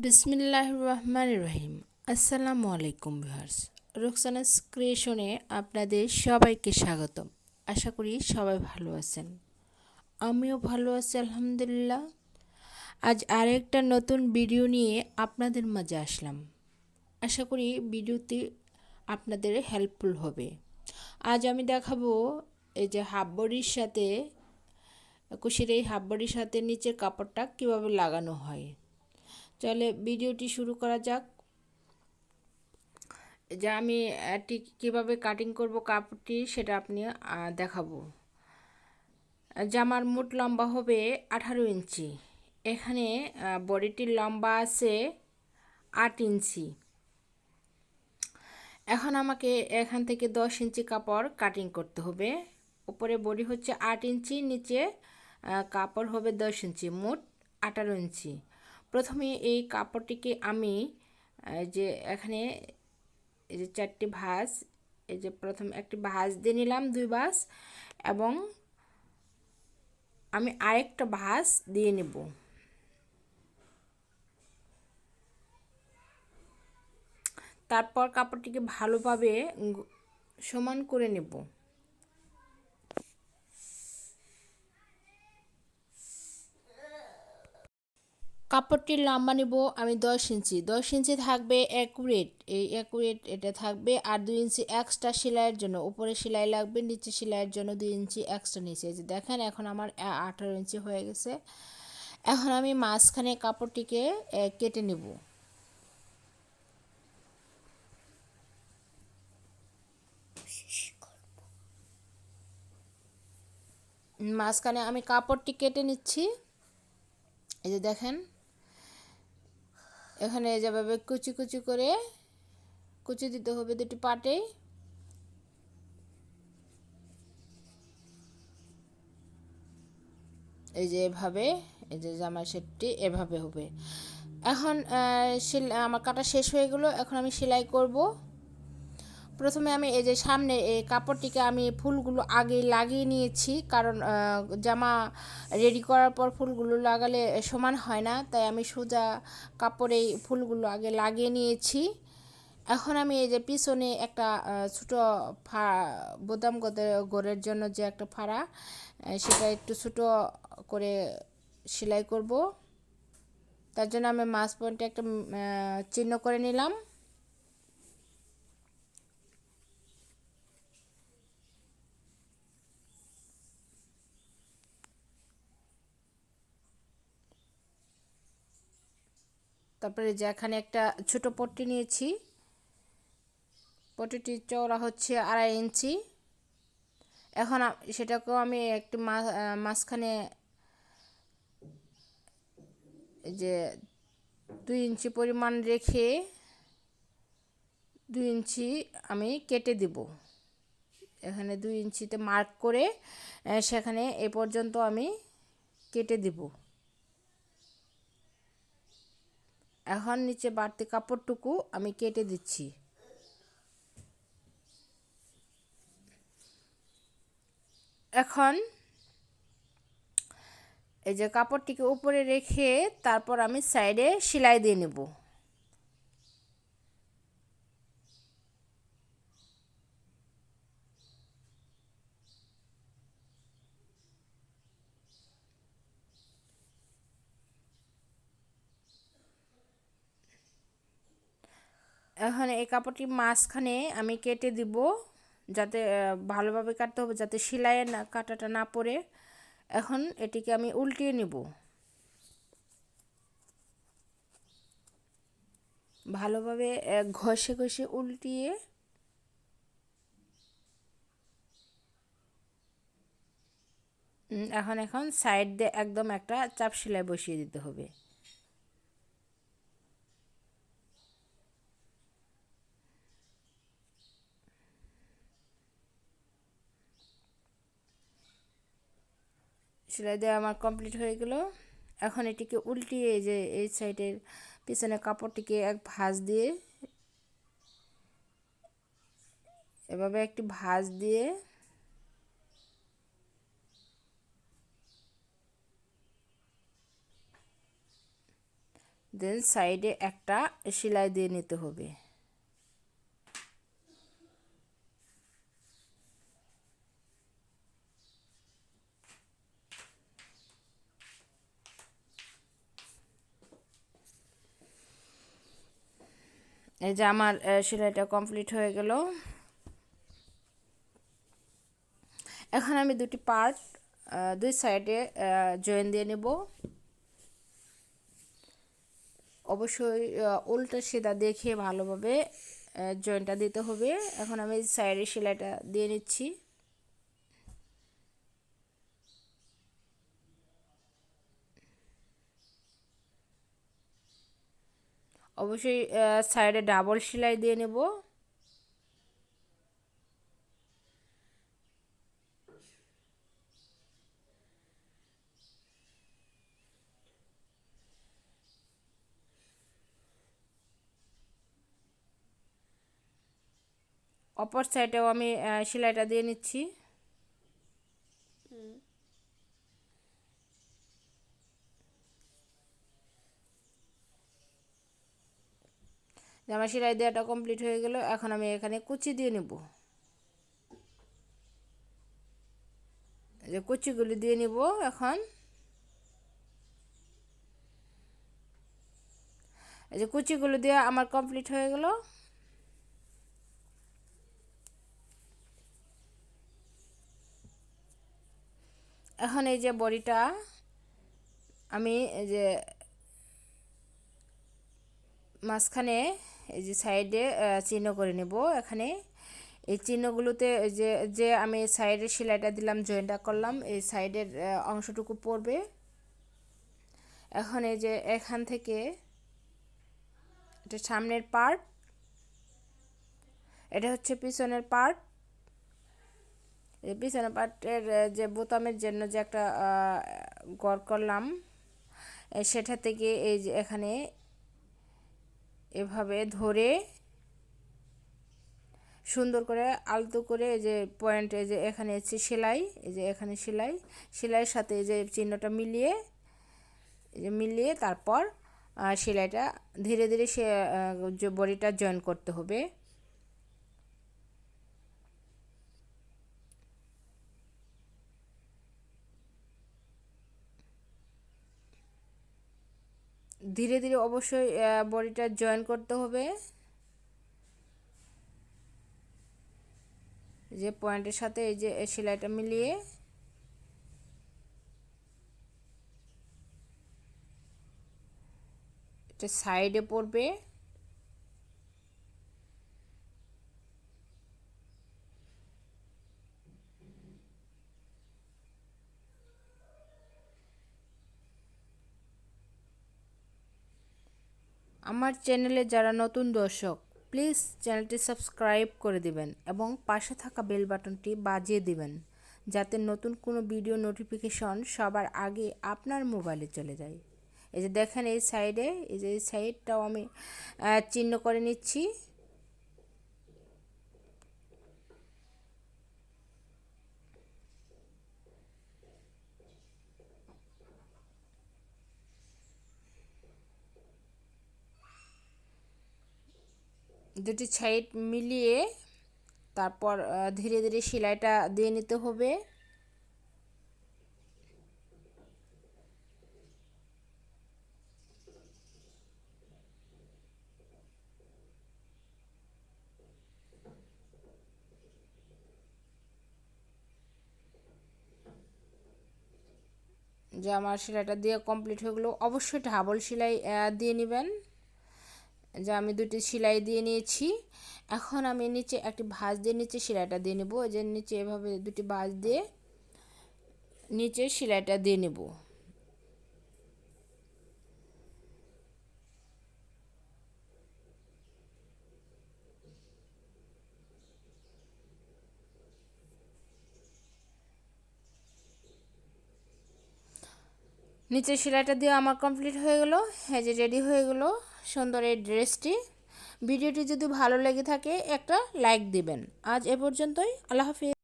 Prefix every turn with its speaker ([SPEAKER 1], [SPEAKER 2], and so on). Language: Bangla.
[SPEAKER 1] বিসমিল্লাহির রহমানির রহিম। আসসালামু আলাইকুম ভিউয়ার্স। রুকসানাস ক্রিয়েশনে আপনাদের সবাইকে স্বাগতম। আশা করি সবাই ভালো আছেন। আমিও ভালো আছি আলহামদুলিল্লাহ। আজ আরেকটা নতুন ভিডিও নিয়ে আপনাদের মাঝে আসলাম। আশা করি ভিডিওটি আপনাদের হেল্পফুল হবে। আজ আমি দেখাবো এই যে হাফ বডির সাথে কুশির এই হাফ বডির সাথে নিচের কাপড়টা কিভাবে লাগানো হয়। চলে ভিডিওটি শুরু করা যাক। যে আমি ঠিক কীভাবে কাটিং করব কাপড়টি সেটা আপনি দেখাবো। জামার মোট লম্বা হবে 18 ইঞ্চি। এখানে বডিটির লম্বা আছে 8 ইঞ্চি। এখন আমাকে এখান থেকে 10 ইঞ্চি কাপড় কাটিং করতে হবে। উপরে বডি হচ্ছে 8 ইঞ্চি, নিচে কাপড় হবে 10 ইঞ্চি, মোট 18 ইঞ্চি। প্রথমে এই কাপড়টিকে আমি যে এখানে এই যে 4টি ভাঁজ, এই যে প্রথম একটি ভাঁজ দিয়ে নিলাম 2 ভাঁজ, এবং আমি আরেকটা ভাঁজ দিয়ে নেব। তারপর কাপড়টিকে ভালোভাবে সমান করে নেব। কাপড়টির লম্বা নেব আমি 10 ইঞ্চি। 10 ইঞ্চি থাকবে অ্যাকুরেট, এই অ্যাকুরেট এটা থাকবে। আর 2 ইঞ্চি এক্সট্রা সেলাইয়ের জন্য, উপরে সেলাই লাগবে, নিচে সেলাইয়ের জন্য 2 ইঞ্চি এক্সট্রা নিচে। যে দেখেন এখন আমার 18 ইঞ্চি হয়ে গেছে। এখন আমি মাঝখানে কাপড়টিকে কেটে নেব। মাঝখানে আমি কাপড়টি কেটে নিচ্ছি। এই যে দেখেন এখানে যেভাবে কুচি কুচি করে কুচি দিতে হবে দুটি পাটে। এই যে এভাবে, এই যে জামার সেটটি এভাবে হবে। এখন আমার কাটা শেষ হয়ে গেল। এখন আমি সেলাই করব। প্রথমে আমি এই যে সামনে এই কাপড়টিকে আমি ফুলগুলো আগে লাগিয়ে নিয়েছি, কারণ জামা রেডি করার পর ফুলগুলো লাগালে সমান হয় না, তাই আমি সোজা কাপড়ে ফুলগুলো আগে লাগিয়ে নিয়েছি। এখন আমি এই যে পিছনে একটা ছোটো বোতাম গোড়ের জন্য যে একটা ফাড়া, সেটা একটু ছোটো করে সেলাই করব। তার জন্য আমি মাছ পয়েন্টে একটা চিহ্ন করে নিলাম। তারপরে যে এখানে একটা ছোট পট্টি নিয়েছি, পট্টিটির চওড়া হচ্ছে 2.5 ইঞ্চি। এখন সেটাকেও আমি একটু মাঝখানে যে 2 ইঞ্চি পরিমাণ রেখে 2 ইঞ্চি আমি কেটে দেব। এখানে 2 ইঞ্চিতে মার্ক করে সেখানে এ পর্যন্ত আমি কেটে দেব। এখন নিচে বাড়তি কাপড়টুকু আমি কেটে দিচ্ছি। এখন এই যে কাপড়টিকে উপরে রেখে তারপর আমি সাইডে সেলাই দিয়ে নেব। এখন এই কাপড়টি মাঝখানে আমি কেটে দিব, যাতে ভালোভাবে কাটতে হবে যাতে সেলাইয়ের কাটাটা না পড়ে। এখন এটিকে আমি উল্টিয়ে নেব। ভালোভাবে ঘষে ঘষে উল্টিয়ে এখন সাইড দিয়ে একদম একটা চাপ সেলাই বসিয়ে দিতে হবে। সেলাই দেওয়া আমার কমপ্লিট হয়ে গেল। এখন এটিকে উল্টিয়ে যে এই সাইডের পিছনে কাপড়টিকে এক ভাঁজ দিয়ে, এভাবে একটি ভাঁজ দিয়ে দেন সাইডে একটা সেলাই দিয়ে নিতে হবে। এই যে আমার সেলাইটা কমপ্লিট হয়ে গেল। এখন আমি দুটি পার্ট দুই সাইডে জয়েন দিয়ে নেব। অবশ্যই উল্টা সিধা দেখে ভালোভাবে জয়েনটা দিতে হবে। এখন আমি সাইডে সেলাইটা দিয়ে নিচ্ছি। অবশ্যই সাইডে ডাবল সেলাই দিয়ে নেব। অপর সাইডেও আমি সেলাইটা দিয়ে নিচ্ছি। আমার সেলাই দেওয়াটা কমপ্লিট হয়ে গেল। এখন আমি এখানে কুচি দিয়ে নেব। যে কুচিগুলি দিয়ে নিব। এখন এই যে কুচিগুলো দিয়ে আমার কমপ্লিট হয়ে গেল। এখন এই যে বডিটা আমি এই যে মাঝখানে এই যে সাইডে চিহ্ন করে নেব। এখানে এই চিহ্নগুলোতে যে যে আমি সাইডে সেলাইটা দিলাম, জয়েনটা করলাম, এই সাইডের অংশটুকু পড়বে। এখন এই যে এখান থেকে এটা সামনের পার্ট, এটা হচ্ছে পিছনের পার্ট। এই পিছনের পার্টের যে বোতামের জন্য যে একটা গড় করলাম, সেটা থেকে এই যে এখানে এভাবে ধরে সুন্দর করে আলতো করে এই যে পয়েন্ট, এই যে এখানে হচ্ছে সেলাই, এই যে এখানে সেলাই, সেলাইয়ের সাথে এই যে চিহ্নটা মিলিয়ে, এই যে মিলিয়ে তারপর সেলাইটা ধীরে ধীরে সে বডিটা জয়েন করতে হবে। ধীরে ধীরে অবশ্যই বডিটা জয়েন করতে হবে। যে পয়েন্টের সাথে এই যে সেলাইটা মিলিয়ে এটা সাইডে পড়বে। আমার চ্যানেলে যারা নতুন দর্শক, প্লিজ চ্যানেলটি সাবস্ক্রাইব করে দিবেন এবং পাশে থাকা বেল বাটনটি বাজিয়ে দিবেন, যাতে নতুন কোনো ভিডিও নোটিফিকেশন সবার আগে আপনার মোবাইলে চলে যায়। এই যে দেখেন এই সাইডে, এই যে এই সাইডটাও আমি চিহ্ন করে নিচ্ছি। দুটি সাইড মিলিয়ে তারপর ধীরে ধীরে সেলাইটা দিয়ে নিতে হবে। যে আমার সেলাইটা দিয়ে কমপ্লিট হয়ে গেলো। অবশ্যই ডাবল সেলাই দিয়ে নেবেন। যে আমি দুটি সেলাই দিয়ে নিয়েছি। এখন আমি নিচে একটি ভাঁজ দিয়ে নিচে সেলাইটা দিয়ে নেব। যে নিচে এভাবে দুটি ভাঁজ দিয়ে নিচে সেলাইটা দিয়ে নেব। নিচে সেলাইটা দিয়ে আমার কমপ্লিট হয়ে গেল। এই যে রেডি হয়ে গেল সুন্দর এই ড্রেসটি। ভিডিওটি যদি ভালো লেগে থাকে একটা লাইক দিবেন। আজ এ পর্যন্তই। আল্লাহ হাফিজ।